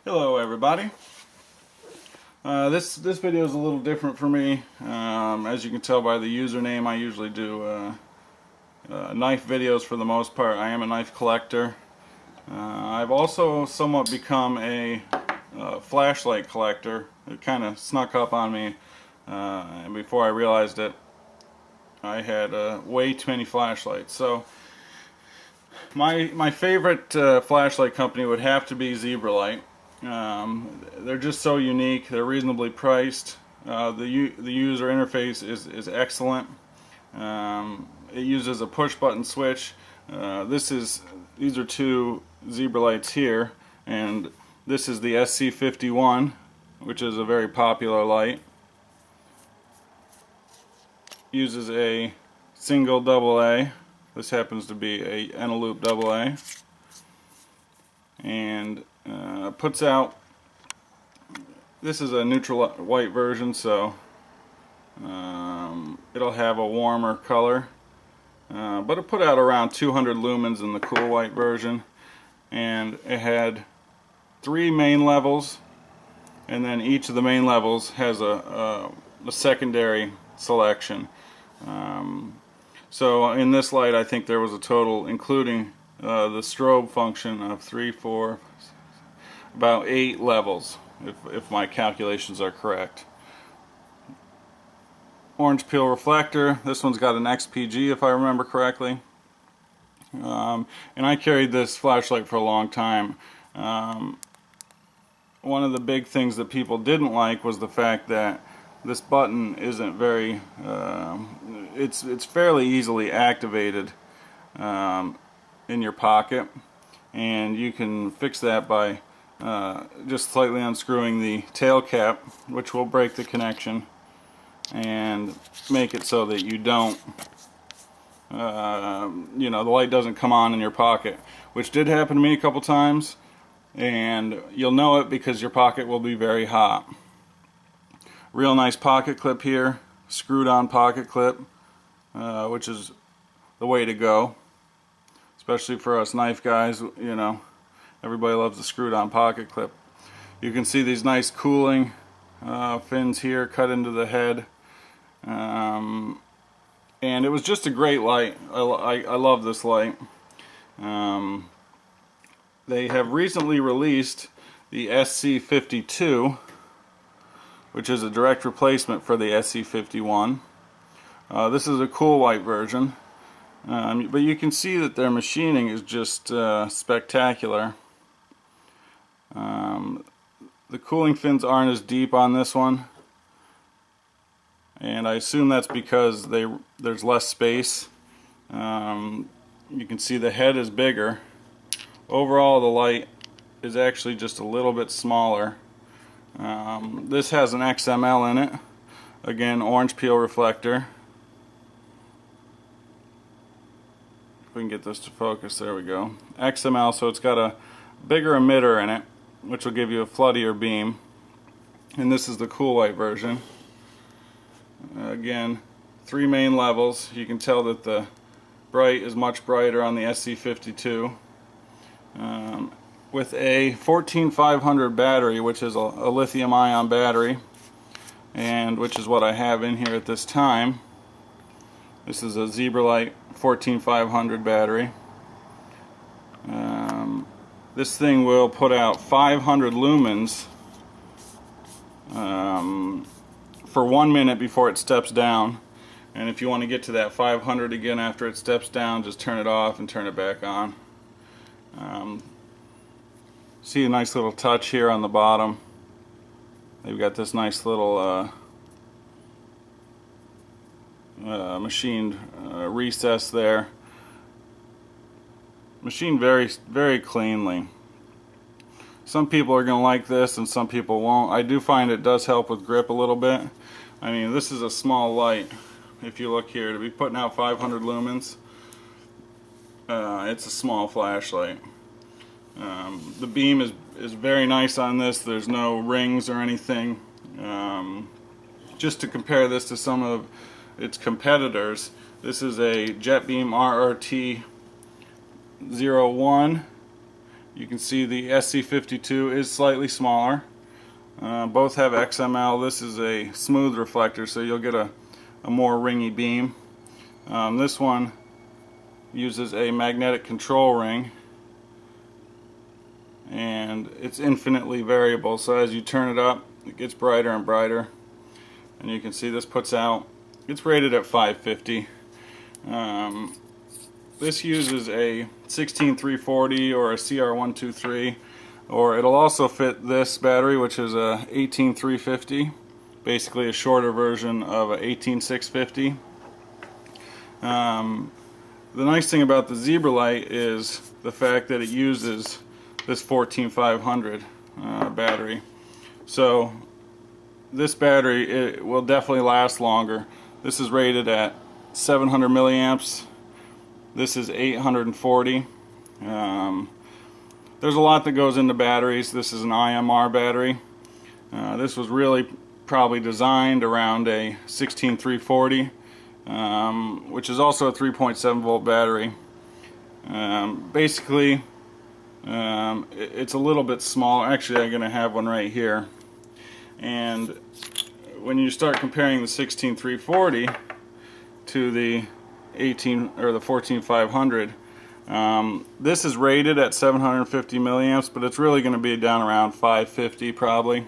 Hello everybody. This video is a little different for me. As you can tell by the username, I usually do knife videos for the most part. I am a knife collector. I've also somewhat become a flashlight collector. It kind of snuck up on me, and before I realized it, I had way too many flashlights. So my favorite flashlight company would have to be Zebralight. They're just so unique. They're reasonably priced. The user interface is excellent. It uses a push button switch. These are two Zebralights here, and this is the SC51, which is a very popular light. Uses a single AA. This happens to be a Eneloop AA, and puts out, this is a neutral white version, so it'll have a warmer color, but it put out around 200 lumens in the cool white version, and it had 3 main levels, and then each of the main levels has a secondary selection. So in this light, I think there was a total, including the strobe function, of 3, 4, about 8 levels, if my calculations are correct. Orange peel reflector. This one's got an XPG, if I remember correctly. And I carried this flashlight for a long time. One of the big things that people didn't like was the fact that this button isn't very, it's fairly easily activated in your pocket, and you can fix that by just slightly unscrewing the tail cap, which will break the connection and make it so that you don't, the light doesn't come on in your pocket, which did happen to me a couple times, and you'll know it because your pocket will be very hot. Real nice pocket clip here, screwed on pocket clip, which is the way to go, especially for us knife guys. Everybody loves a screwed on pocket clip. You can see these nice cooling fins here cut into the head, and it was just a great light. I love this light. They have recently released the SC52, which is a direct replacement for the SC51. This is a cool white version, but you can see that their machining is just spectacular. The cooling fins aren't as deep on this one, and I assume that's because there's less space. You can see the head is bigger. Overall, the light is actually just a little bit smaller. This has an XML in it. Again, orange peel reflector. If we can get this to focus, there we go. XML, so it's got a bigger emitter in it, which will give you a floodier beam. And this is the cool white version. Again, 3 main levels. You can tell that the bright is much brighter on the SC52. With a 14500 battery, which is a lithium ion battery, and which is what I have in here at this time. This is a Zebralight 14500 battery. This thing will put out 500 lumens for 1 minute before it steps down, and if you want to get to that 500 again after it steps down, just turn it off and turn it back on. See a nice little touch here on the bottom. They've got this nice little machined recess there. Machined very, very cleanly. Some people are going to like this and some people won't. I do find it does help with grip a little bit. I mean, this is a small light. If you look here, to be putting out 500 lumens, it's a small flashlight. The beam is very nice on this. There's no rings or anything. Just to compare this to some of its competitors, this is a JetBeam RRT 01, You can see the SC52 is slightly smaller. Both have XML. This is a smooth reflector, so you'll get a more ringy beam. This one uses a magnetic control ring, and it's infinitely variable, so as you turn it up it gets brighter and brighter, and you can see this puts out, it's rated at 550. This uses a 16340 or a CR123, or it'll also fit this battery, which is a 18350, basically a shorter version of a 18650. The nice thing about the Zebralight is the fact that it uses this 14500 battery. So this battery, it will definitely last longer. This is rated at 700 milliamps. This is 840. There's a lot that goes into batteries. This is an IMR battery. This was really probably designed around a 16340, which is also a 3.7 volt battery. Basically, it's a little bit smaller. Actually, I'm going to have one right here. And when you start comparing the 16340 to the 14500, this is rated at 750 milliamps, but it's really going to be down around 550 probably.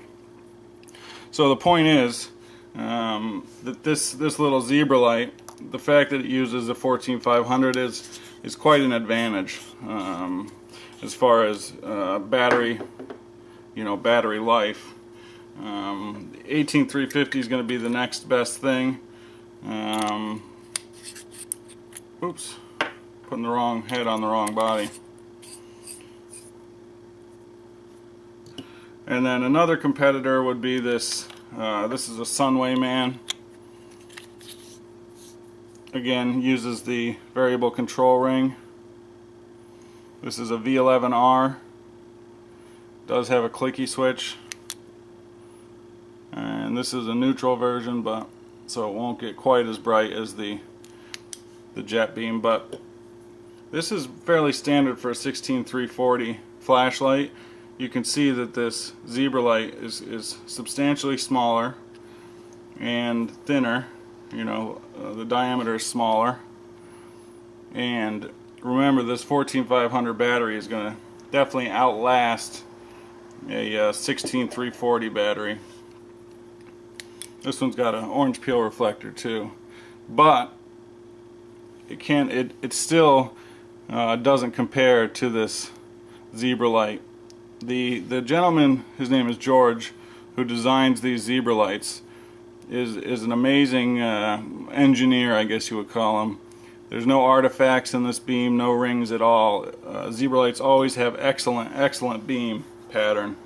So the point is that this little Zebralight, the fact that it uses the 14500 is quite an advantage as far as battery life. 18350 is going to be the next best thing. Oops, putting the wrong head on the wrong body. And then another competitor would be this. This is a Sunway Man. Again, uses the variable control ring. This is a V11R. Does have a clicky switch. And this is a neutral version, but so it won't get quite as bright as the jet beam, but this is fairly standard for a 16340 flashlight. You can see that this Zebralight is substantially smaller and thinner. The diameter is smaller, and remember, this 14500 battery is going to definitely outlast a 16340 battery. This one's got an orange peel reflector too, but it still doesn't compare to this Zebralight. The gentleman, his name is George, who designs these Zebralights, is an amazing engineer, I guess you would call him. There's no artifacts in this beam, no rings at all. Zebralights always have excellent beam pattern.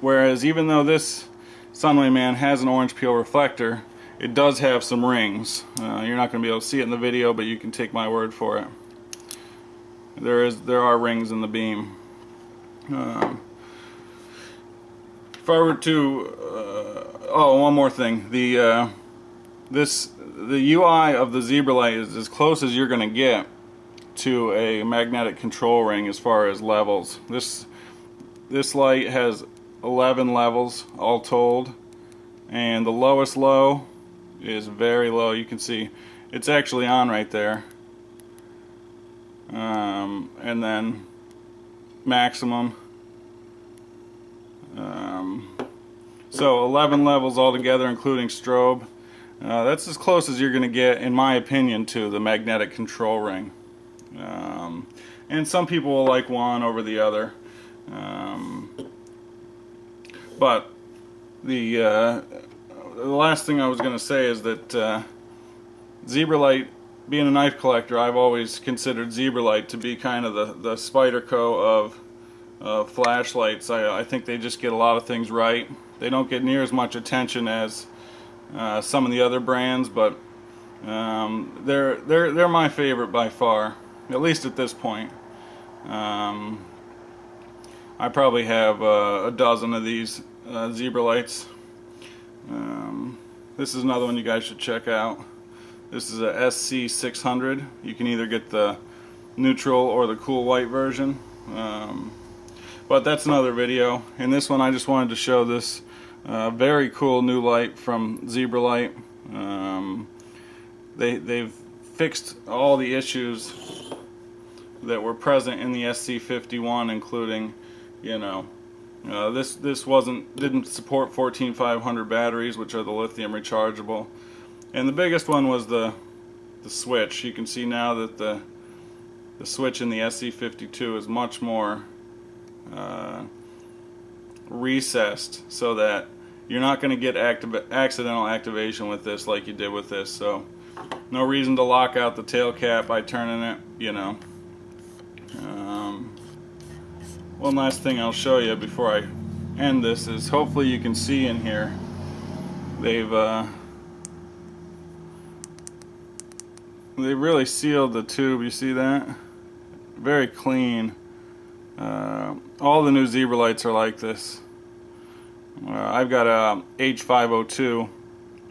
Whereas even though this Sunway Man has an orange peel reflector, it does have some rings. You're not going to be able to see it in the video, but you can take my word for it. There are rings in the beam. If I were to, one more thing. The UI of the Zebralight is as close as you're going to get to a magnetic control ring as far as levels. This light has 11 levels all told, and the lowest low is very low. You can see it's actually on right there, and then maximum. So 11 levels altogether, including strobe. That's as close as you're going to get, in my opinion, to the magnetic control ring. And some people will like one over the other. But the last thing I was going to say is that Zebralight, being a knife collector, I've always considered Zebralight to be kind of the Spyderco of flashlights. I think they just get a lot of things right. They don't get near as much attention as some of the other brands, but they're my favorite by far, at least at this point. I probably have a dozen of these Zebralights. This is another one you guys should check out. This is a SC600. You can either get the neutral or the cool white version. But that's another video. In this one I just wanted to show this very cool new light from Zebralight. They've fixed all the issues that were present in the SC51, including, you know, this didn't support 14500 batteries, which are the lithium rechargeable, and the biggest one was the switch. You can see now that the switch in the SC52 is much more recessed, so that you're not going to get accidental activation with this like you did with this. So no reason to lock out the tail cap by turning it, you know. One last thing I'll show you before I end this is, hopefully you can see in here, they've really sealed the tube. You see that? Very clean. All the new Zebralights are like this. I've got a H502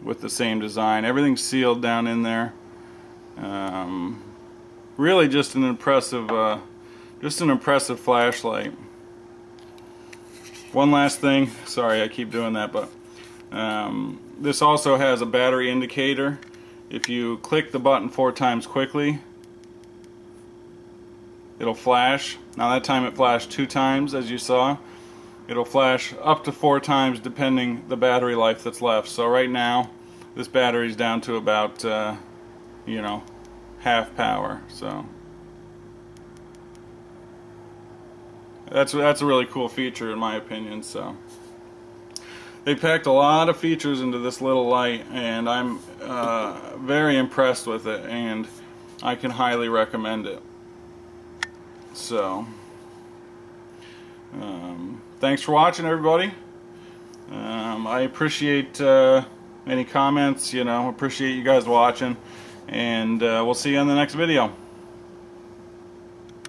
with the same design. Everything's sealed down in there. Really just an impressive flashlight. One last thing, sorry I keep doing that, but this also has a battery indicator. If you click the button 4 times quickly, it'll flash. Now that time it flashed 2 times, as you saw. It'll flash up to 4 times depending the battery life that's left. So right now this battery's down to about you know, half power. So that's a really cool feature in my opinion. So they packed a lot of features into this little light, and I'm very impressed with it, and I can highly recommend it. So thanks for watching, everybody. I appreciate any comments, you know, appreciate you guys watching, and we'll see you on the next video.